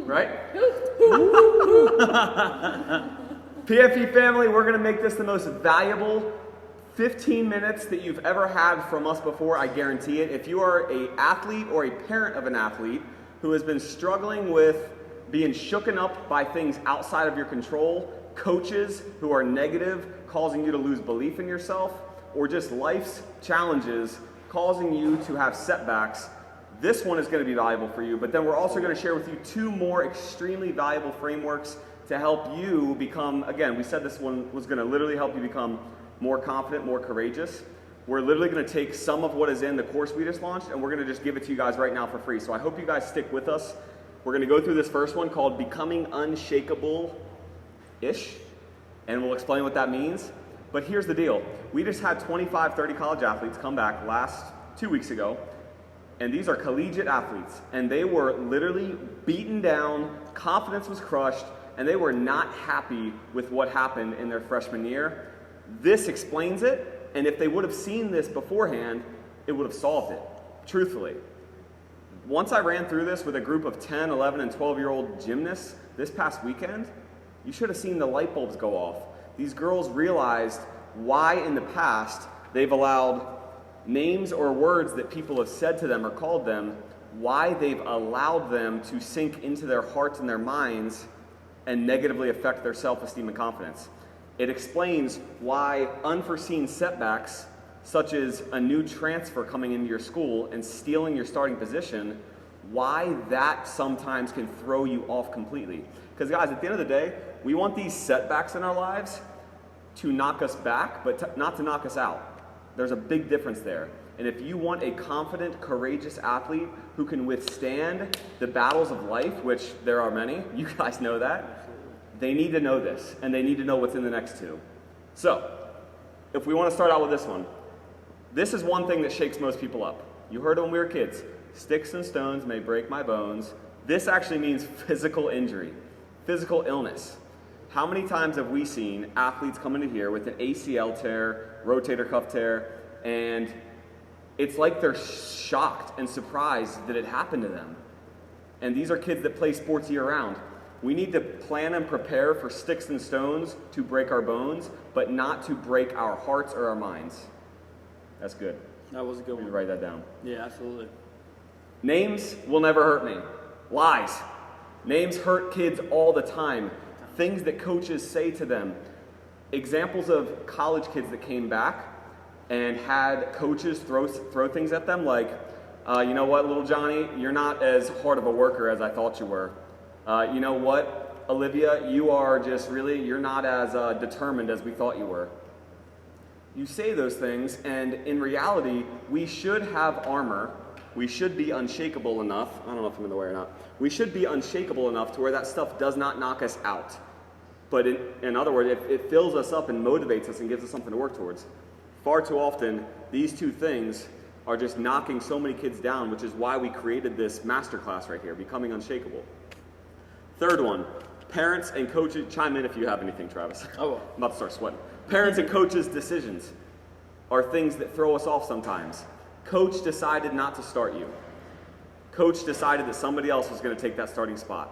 right? PFP family, we're gonna make this the most valuable 15 minutes that you've ever had from us before, I guarantee it. If you are an athlete or a parent of an athlete who has been struggling with being shooken up by things outside of your control, coaches who are negative, causing you to lose belief in yourself, or just life's challenges causing you to have setbacks, this one is going to be valuable for you. But then we're also going to share with you 2 more extremely valuable frameworks to help you become, again, we said this one was going to literally help you become more confident, more courageous. We're literally going to take some of what is in the course we just launched, and we're going to just give it to you guys right now for free. So I hope you guys stick with us. We're going to go through this first one called Becoming Unshakable-ish, and we'll explain what that means. But here's the deal. We just had 25, 30 college athletes come back 2 weeks ago, and these are collegiate athletes, and they were literally beaten down, confidence was crushed, and they were not happy with what happened in their freshman year. This explains it, and if they would have seen this beforehand, it would have solved it, truthfully. Once I ran through this with a group of 10, 11, and 12-year-old gymnasts this past weekend, you should have seen the light bulbs go off. These girls realized why in the past they've allowed names or words that people have said to them or called them, why they've allowed them to sink into their hearts and their minds and negatively affect their self-esteem and confidence. It explains why unforeseen setbacks, such as a new transfer coming into your school and stealing your starting position, why that sometimes can throw you off completely. Because guys, at the end of the day, we want these setbacks in our lives to knock us back, but not to knock us out. There's a big difference there. And if you want a confident, courageous athlete who can withstand the battles of life, which there are many, you guys know that, they need to know this, and they need to know what's in the next 2. So, if we want to start out with this one, this is one thing that shakes most people up. You heard it when we were kids. Sticks and stones may break my bones. This actually means physical injury, physical illness. How many times have we seen athletes come into here with an ACL tear, rotator cuff tear, and it's like they're shocked and surprised that it happened to them. And these are kids that play sports year-round. We need to plan and prepare for sticks and stones to break our bones, but not to break our hearts or our minds. That's good. That was a good one. Write that down. Yeah, absolutely. Names will never hurt me. Lies. Names hurt kids all the time. Things that coaches say to them. Examples of college kids that came back and had coaches throw things at them like, you know what, little Johnny, you're not as hard of a worker as I thought you were. You know what, Olivia, you're not as determined as we thought you were. You say those things, and in reality, we should have armor. We should be unshakable enough. I don't know if I'm in the way or not. We should be unshakable enough to where that stuff does not knock us out. But in other words, it fills us up and motivates us and gives us something to work towards. Far too often, these 2 things are just knocking so many kids down, which is why we created this masterclass right here, Becoming Unshakable. Third one, parents and coaches, chime in if you have anything, Travis. Oh, I'm about to start sweating. Parents and coaches' decisions are things that throw us off sometimes. Coach decided not to start you. Coach decided that somebody else was going to take that starting spot.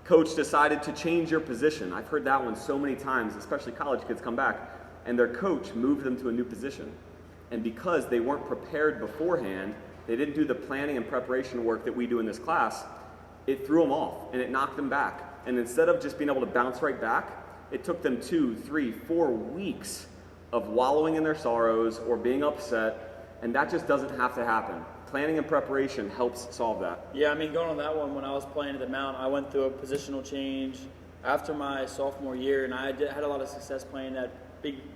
Coach decided to change your position. I've heard that one so many times, especially college kids come back, and their coach moved them to a new position. And because they weren't prepared beforehand, they didn't do the planning and preparation work that we do in this class, it threw them off and it knocked them back. And instead of just being able to bounce right back, it took them 2, 3, 4 weeks of wallowing in their sorrows or being upset, and that just doesn't have to happen. Planning and preparation helps solve that. Yeah, I mean, going on that one, when I was playing at the Mount, I went through a positional change after my sophomore year, and I had a lot of success playing that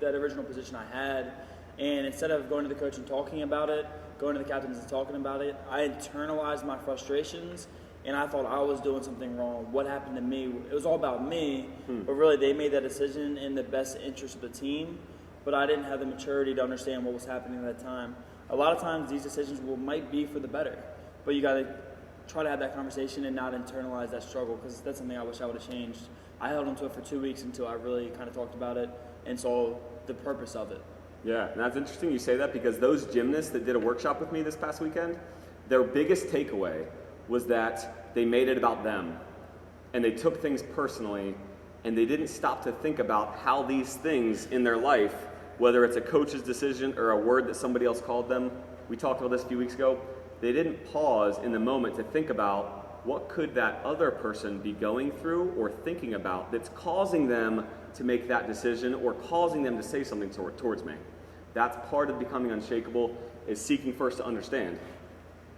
original position I had. And instead of going to the coach and talking about it, going to the captains and talking about it, I internalized my frustrations, and I thought I was doing something wrong. What happened to me? It was all about me, but really they made that decision in the best interest of the team, but I didn't have the maturity to understand what was happening at that time. A lot of times these decisions might be for the better, but you got to try to have that conversation and not internalize that struggle, because that's something I wish I would have changed. I held onto it for 2 weeks until I really kind of talked about it and saw the purpose of it. Yeah, and that's interesting you say that, because those gymnasts that did a workshop with me this past weekend, their biggest takeaway was that they made it about them. and they took things personally, and they didn't stop to think about how these things in their life, whether it's a coach's decision or a word that somebody else called them, we talked about this a few weeks ago, they didn't pause in the moment to think about what could that other person be going through or thinking about that's causing them to make that decision or causing them to say something towards me. That's part of becoming unshakable, is seeking first to understand.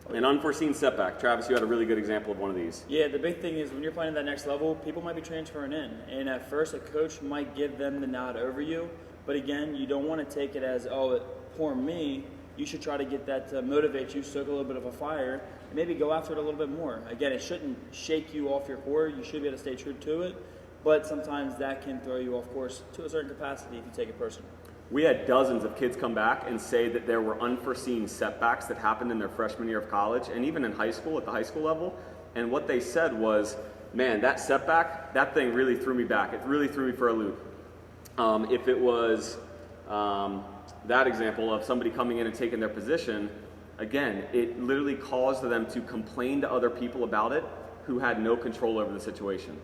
An unforeseen setback. Travis, you had a really good example of one of these. Yeah, the big thing is when you're playing at that next level, people might be transferring in. And at first, a coach might give them the nod over you. But again, you don't want to take it as, oh, poor me. You should try to get that to motivate you, stoke a little bit of a fire, and maybe go after it a little bit more. Again, it shouldn't shake you off your core. You should be able to stay true to it. But sometimes that can throw you off course to a certain capacity if you take it personal. We had dozens of kids come back and say that there were unforeseen setbacks that happened in their freshman year of college and even in high school, at the high school level. And what they said was, man, that setback, that thing really threw me back. It really threw me for a loop. If it was that example of somebody coming in and taking their position, again, it literally caused them to complain to other people about it who had no control over the situation.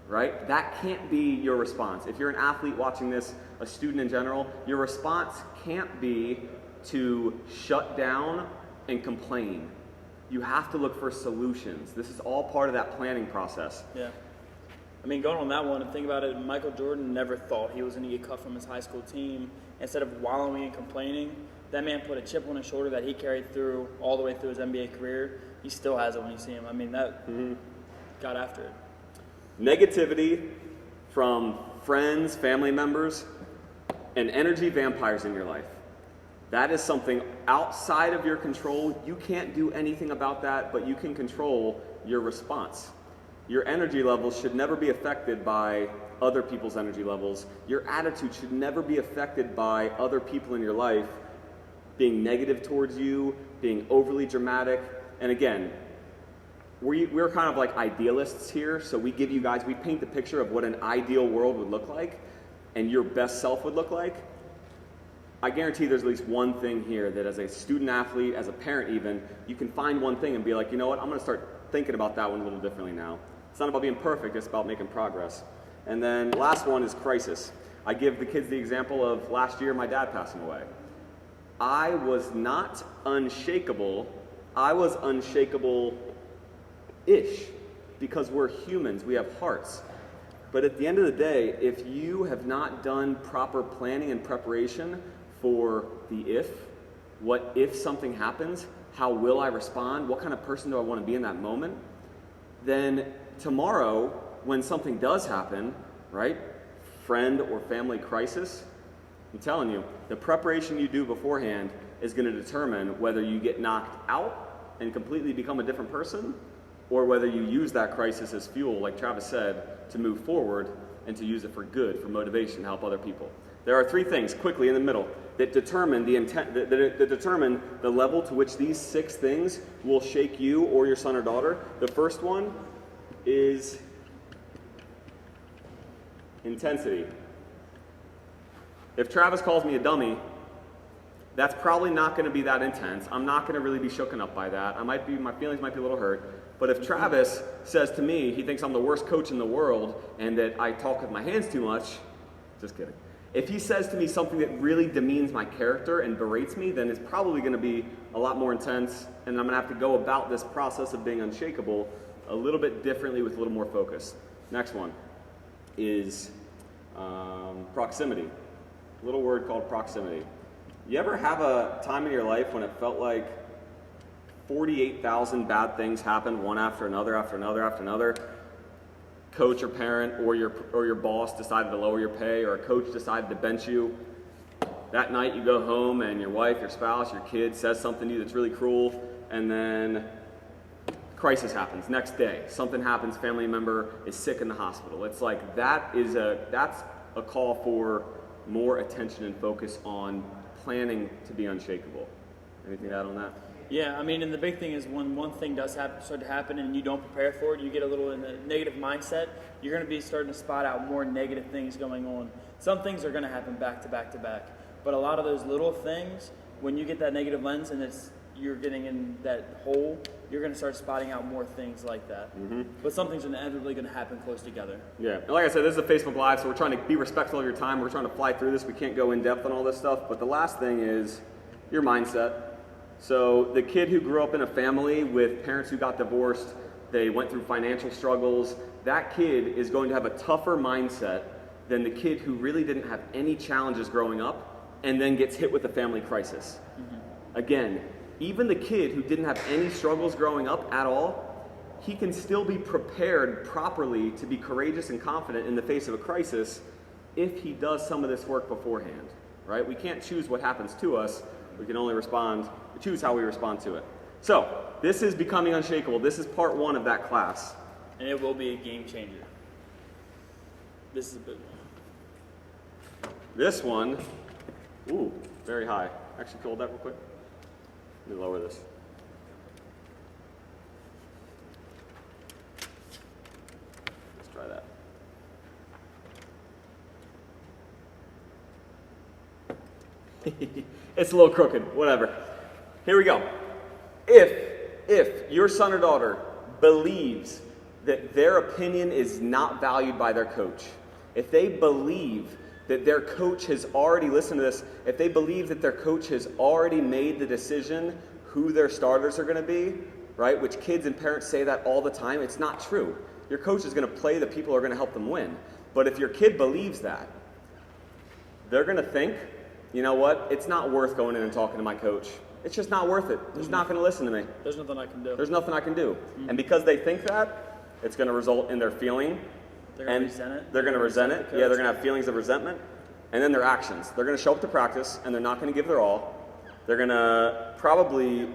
Right? That can't be your response. If you're an athlete watching this, a student in general, your response can't be to shut down and complain. You have to look for solutions. This is all part of that planning process. Yeah. I mean, going on that one, and think about it, Michael Jordan never thought he was going to get cut from his high school team. Instead of wallowing and complaining, that man put a chip on his shoulder that he carried through all the way through his NBA career. He still has it when you see him. I mean, that got after it. Negativity from friends, family members, and energy vampires in your life. That is something outside of your control. You can't do anything about that, but you can control your response. Your energy levels should never be affected by other people's energy levels. Your attitude should never be affected by other people in your life being negative towards you, being overly dramatic. And again, we're kind of like idealists here, so we paint the picture of what an ideal world would look like and your best self would look like. I guarantee there's at least one thing here that as a student athlete, as a parent even, you can find one thing and be like, you know what, I'm going to start thinking about that one a little differently now. It's not about being perfect, it's about making progress. And then the last one is crisis. I give the kids the example of last year my dad passing away. I was not unshakable, I was unshakable-ish, because we're humans, we have hearts. But at the end of the day, if you have not done proper planning and preparation for the what if something happens, how will I respond, what kind of person do I want to be in that moment, then tomorrow, when something does happen, right, friend or family crisis, I'm telling you, the preparation you do beforehand is going to determine whether you get knocked out and completely become a different person, or whether you use that crisis as fuel, like Travis said, to move forward and to use it for good, for motivation, to help other people. There are three things, quickly in the middle, that determine the intent, that determine the level to which these 6 things will shake you or your son or daughter. The first one is intensity. If Travis calls me a dummy, that's probably not going to be that intense. I'm not going to really be shooken up by that. My feelings might be a little hurt. But if Travis says to me he thinks I'm the worst coach in the world and that I talk with my hands too much, just kidding. If he says to me something that really demeans my character and berates me, then it's probably going to be a lot more intense, and I'm going to have to go about this process of being unshakable a little bit differently with a little more focus. Next one is proximity. A little word called proximity. You ever have a time in your life when it felt like 48,000 bad things happened one after another, after another, after another? Coach or parent or your boss decided to lower your pay, or a coach decided to bench you. That night you go home and your wife, your spouse, your kid says something to you that's really cruel, and then crisis happens. Next day, something happens, family member is sick in the hospital. It's like that's a call for more attention and focus on planning to be unshakable. Anything to add on that? Yeah, I mean, and the big thing is when one thing does start to happen and you don't prepare for it, you get a little in a negative mindset, you're going to be starting to spot out more negative things going on. Some things are going to happen back to back to back, but a lot of those little things, when you get that negative lens and you're getting in that hole, you're going to start spotting out more things like that. But something's inevitably going to happen close together. Yeah, and like I said, this is a Facebook Live, so we're trying to be respectful of your time. We're trying to fly through this. We can't go in depth on all this stuff. But the last thing is your mindset. So the kid who grew up in a family with parents who got divorced, they went through financial struggles, that kid is going to have a tougher mindset than the kid who really didn't have any challenges growing up and then gets hit with a family crisis. Again, even the kid who didn't have any struggles growing up at all, he can still be prepared properly to be courageous and confident in the face of a crisis if he does some of this work beforehand, right? We can't choose what happens to us. We can only choose how we respond to it. So, this is Becoming Unshakable. This is part 1 of that class. And it will be a game changer. This is a big one. This one, ooh, very high. Actually, hold that real quick. Let me lower this. Let's try that. It's a little crooked, whatever. Here we go. If your son or daughter believes that their opinion is not valued by their coach, if they believe that their coach has already, listen to this, if they believe that their coach has already made the decision who their starters are going to be, right, which kids and parents say that all the time, it's not true. Your coach is going to play the people who are going to help them win. But if your kid believes that, they're going to think, you know what, it's not worth going in and talking to my coach. It's just not worth it. He's not going to listen to me. There's nothing I can do. There's nothing I can do. And because they think that, it's going to result in their feeling. They're going to resent it. They're going to resent it. Yeah, they're going to have feelings of resentment. And then their actions. They're going to show up to practice, and they're not going to give their all. They're going to probably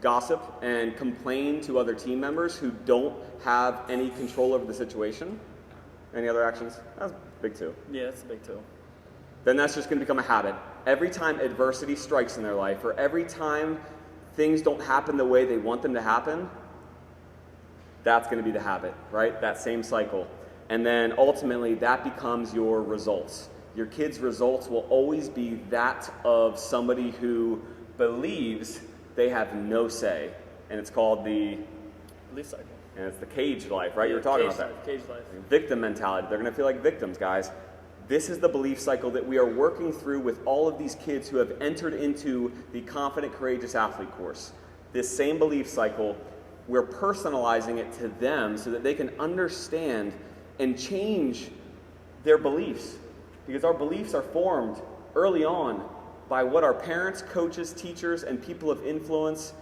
gossip and complain to other team members who don't have any control over the situation. Any other actions? That's big too. Yeah, that's a big two. Then that's just going to become a habit. Every time adversity strikes in their life, or every time things don't happen the way they want them to happen, that's going to be the habit, right? That same cycle. And then ultimately, that becomes your results. Your kids' results will always be that of somebody who believes they have no say. And it's called the belief cycle. And it's the cage life, right? You were talking about that. Cage life. Victim mentality. They're going to feel like victims, guys. This is the belief cycle that we are working through with all of these kids who have entered into the Confident, Courageous Athlete course. This same belief cycle, we're personalizing it to them so that they can understand and change their beliefs. Because our beliefs are formed early on by what our parents, coaches, teachers, and people of influence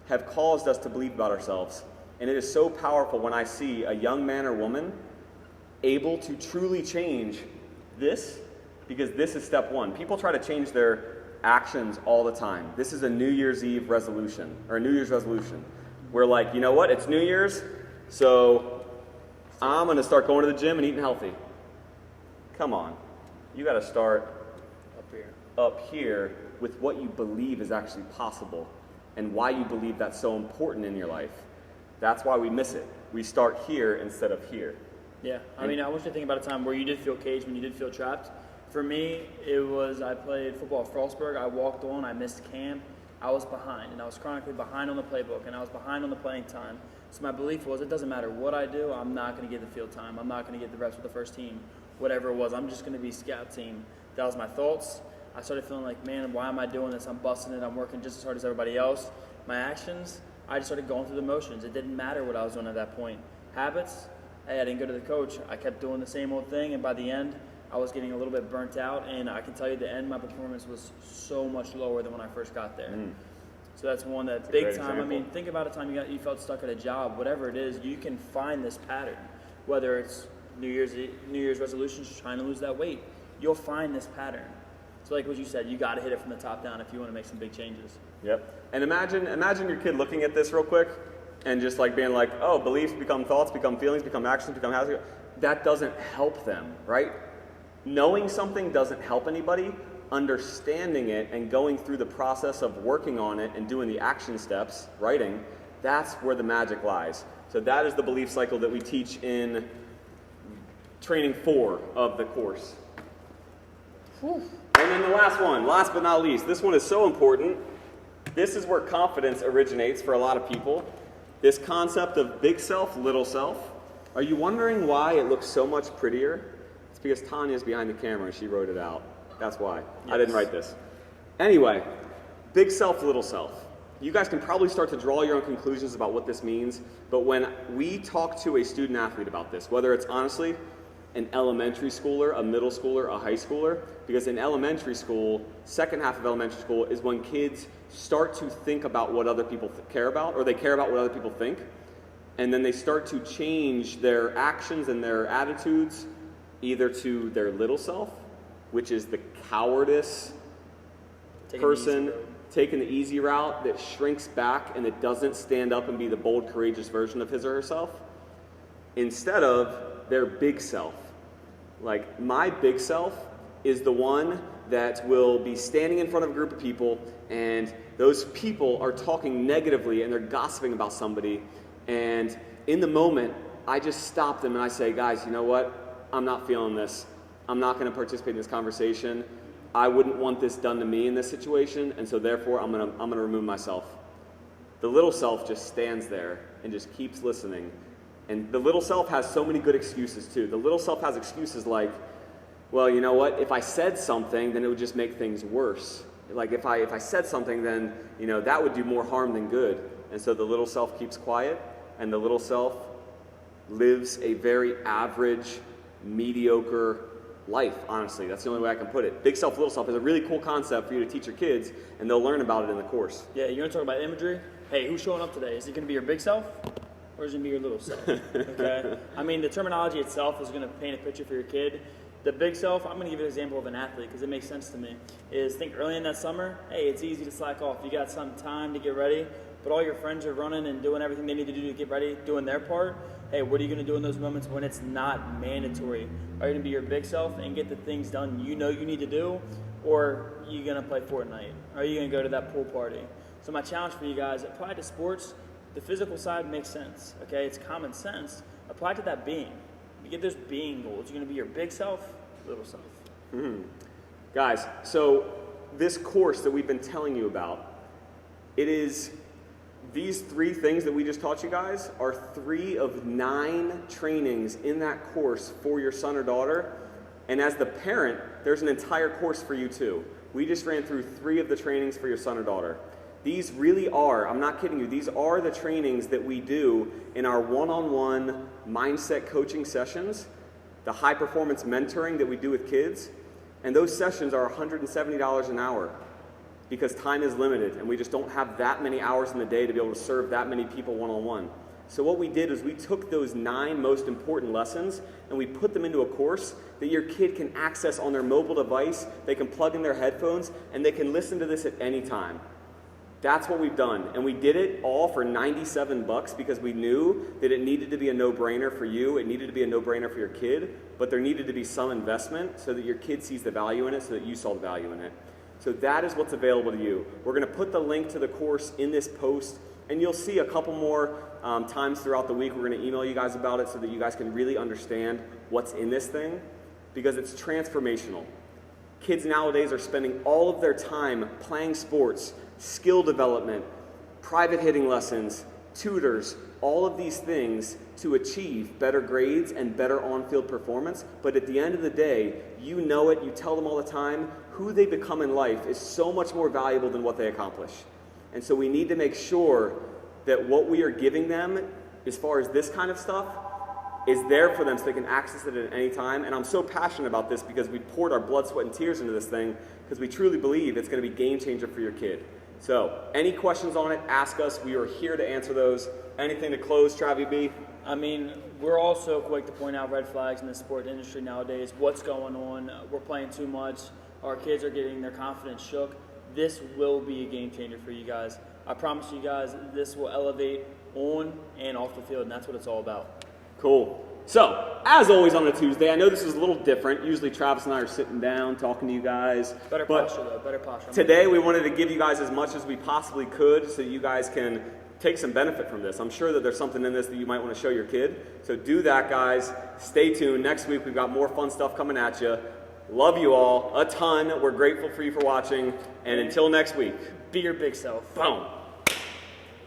have caused us to believe about ourselves. And it is so powerful when I see a young man or woman able to truly change this, because this is step 1. People try to change their actions all the time. This is a New Year's Eve resolution, or a New Year's resolution. We're like, you know what, it's New Year's, so I'm going to start going to the gym and eating healthy. Come on. You got to start up here with what you believe is actually possible and why you believe that's so important in your life. That's why we miss it. We start here instead of here. Yeah, I mean, I want you to think about a time where you did feel caged, when you did feel trapped. For me, it was, I played football at Frostburg. I walked on, I missed camp. I was behind, and I was chronically behind on the playbook, and I was behind on the playing time. So my belief was, it doesn't matter what I do, I'm not going to get the field time. I'm not going to get the reps with the first team, whatever it was. I'm just going to be scout team. That was my thoughts. I started feeling like, man, why am I doing this? I'm busting it. I'm working just as hard as everybody else. My actions, I just started going through the motions. It didn't matter what I was doing at that point. Habits, hey, I didn't go to the coach. I kept doing the same old thing, and by the end, I was getting a little bit burnt out, and I can tell you the end, my performance was so much lower than when I first got there. So that's one that's big time. Example. I mean, think about a time you felt stuck at a job, whatever it is, you can find this pattern. Whether it's New Year's resolutions, trying to lose that weight, you'll find this pattern. So like what you said, you got to hit it from the top down if you want to make some big changes. Yep. And imagine your kid looking at this real quick and just like being like, oh, beliefs become thoughts, become feelings, become actions, become habits. That doesn't help them, right? Knowing something doesn't help anybody. Understanding it and going through the process of working on it and doing the action steps, writing, that's where the magic lies. So that is the belief cycle that we teach in training 4 of the course. Whew. And then the last one, last but not least, this one is so important. This is where confidence originates for a lot of people. This concept of big self, little self. Are you wondering why it looks so much prettier? It's because Tanya's behind the camera and she wrote it out. That's why. Yes. I didn't write this. Anyway, big self, little self. You guys can probably start to draw your own conclusions about what this means, but when we talk to a student athlete about this, whether it's honestly an elementary schooler, a middle schooler, a high schooler, because in elementary school, second half of elementary school is when kids start to think about what other people care about, or they care about what other people think, and then they start to change their actions and their attitudes either to their little self, which is the cowardice person taking the easy route that shrinks back and that doesn't stand up and be the bold, courageous version of his or herself, instead of their big self. Like, my big self is the one that will be standing in front of a group of people, and those people are talking negatively and they're gossiping about somebody, and in the moment, I just stop them and I say, guys, you know what? I'm not feeling this. I'm not going to participate in this conversation. I wouldn't want this done to me in this situation, and so therefore I'm gonna remove myself. The little self just stands there and just keeps listening. And the little self has so many good excuses too. The little self has excuses like, well, you know what? If I said something, then it would just make things worse. Like if I said something, then that would do more harm than good. And so the little self keeps quiet, and the little self lives a very average, mediocre life, honestly. That's the only way I can put it. Big self, little self is a really cool concept for you to teach your kids, and they'll learn about it in the course. Yeah, you want to talk about imagery? Hey, who's showing up today? Is it going to be your big self, or is it going to be your little self? Okay? I mean, the terminology itself is going to paint a picture for your kid. The big self, I'm going to give you an example of an athlete because it makes sense to me, is think early in that summer, hey, it's easy to slack off. You got some time to get ready, but all your friends are running and doing everything they need to do to get ready, doing their part. Hey, what are you going to do in those moments when it's not mandatory? Are you going to be your big self and get the things done you know you need to do, or are you going to play Fortnite? Are you going to go to that pool party? So my challenge for you guys, apply to sports. The physical side makes sense, okay? It's common sense. Apply to that being. You get those being goals. You're going to be your big self, little self. Mm-hmm. Guys, so this course that we've been telling you about, it is... These 3 things that we just taught you guys are 3 of 9 trainings in that course for your son or daughter. And as the parent, there's an entire course for you too. We just ran through 3 of the trainings for your son or daughter. These really are, I'm not kidding you, these are the trainings that we do in our one-on-one mindset coaching sessions, the high performance mentoring that we do with kids. And those sessions are $170 an hour. Because time is limited, and we just don't have that many hours in the day to be able to serve that many people one-on-one. So what we did is we took those 9 most important lessons, and we put them into a course that your kid can access on their mobile device. They can plug in their headphones, and they can listen to this at any time. That's what we've done, and we did it all for $97 because we knew that it needed to be a no-brainer for you, it needed to be a no-brainer for your kid, but there needed to be some investment so that your kid sees the value in it, so that you saw the value in it. So that is what's available to you. We're going to put the link to the course in this post, and you'll see a couple more times throughout the week. We're going to email you guys about it so that you guys can really understand what's in this thing, because it's transformational. Kids nowadays are spending all of their time playing sports, skill development, private hitting lessons, tutors, all of these things to achieve better grades and better on-field performance. But at the end of the day, you know it, you tell them all the time, who they become in life is so much more valuable than what they accomplish. And so we need to make sure that what we are giving them, as far as this kind of stuff, is there for them so they can access it at any time. And I'm so passionate about this because we poured our blood, sweat, and tears into this thing because we truly believe it's going to be a game changer for your kid. So any questions on it, ask us. We are here to answer those. Anything to close, Travi B? I mean, we're also quick to point out red flags in the sport industry nowadays. What's going on? We're playing too much. Our kids are getting their confidence shook. This will be a game changer for you guys. I promise you guys this will elevate on and off the field, and that's what it's all about. Cool. So, as always on a Tuesday, I know this is a little different. Usually Travis and I are sitting down talking to you guys. Better posture, though. Better posture. Today we wanted to give you guys as much as we possibly could so you guys can take some benefit from this. I'm sure that there's something in this that you might want to show your kid. So do that, guys. Stay tuned. Next week we've got more fun stuff coming at you. Love you all a ton. We're grateful for you for watching. And until next week, be your big self. Boom.